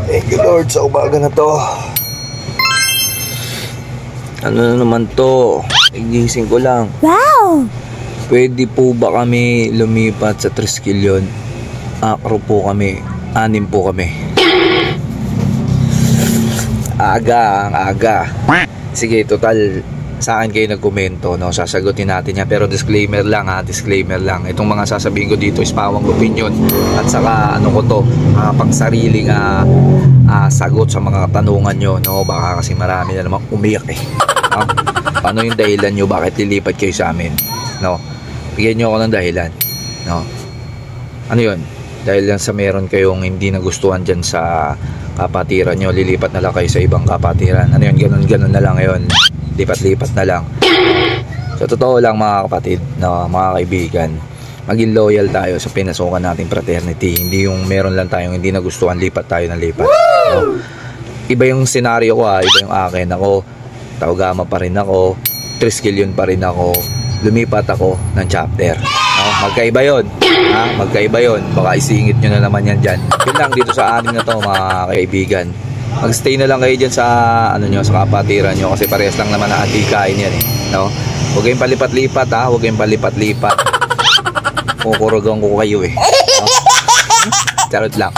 Thank you Lord sa umaga na to. Ano na naman to? Igising ko lang. Wow! Pwede po ba kami lumipat sa Triskelion? Akro po kami. 6 po kami. Aga, ang aga. Sige, total sa akin kayo nagkomento, no? Sasagutin natin yan. Pero disclaimer lang ha, disclaimer lang. Itong mga sasabihin ko dito is pawang opinion. At saka ano ko to, pang sariling sagot sa mga katanungan nyo, no? Baka kasi marami na namang umiyak eh. No? Ano yung dahilan nyo bakit lilipat kayo sa amin? No? Bigyan nyo ako ng dahilan. No? Ano yun? Dahil lang sa meron kayong hindi nagustuhan dyan sa kapatiran nyo, lilipat na lang kayo sa ibang kapatiran. Ano yun? Ganun na lang ngayon. Lipat-lipat na lang. So totoo lang mga kapatid, no, mga kaibigan, maging loyal tayo sa pinasukan nating fraternity. Hindi yung meron lang tayong hindi nagustuhan, lipat tayo ng lipat, no? Iba yung senaryo ko iba yung akin. Ako Taugama pa rin ako, Triskelion pa rin ako, lumipat ako ng chapter, no? Magkaiba yun, magkaiba yun. Baka isingit nyo na naman yan dyan. Yun lang dito sa amin na to mga kaibigan. Magstay na lang kayo dyan sa ano nyo, sa kapatiran nyo, kasi parehas lang naman na atikain yan eh, no? Huwag kayong palipat-lipat huwag kayong palipat-lipat. Kukurugan ko kayo eh, no? Charot lang.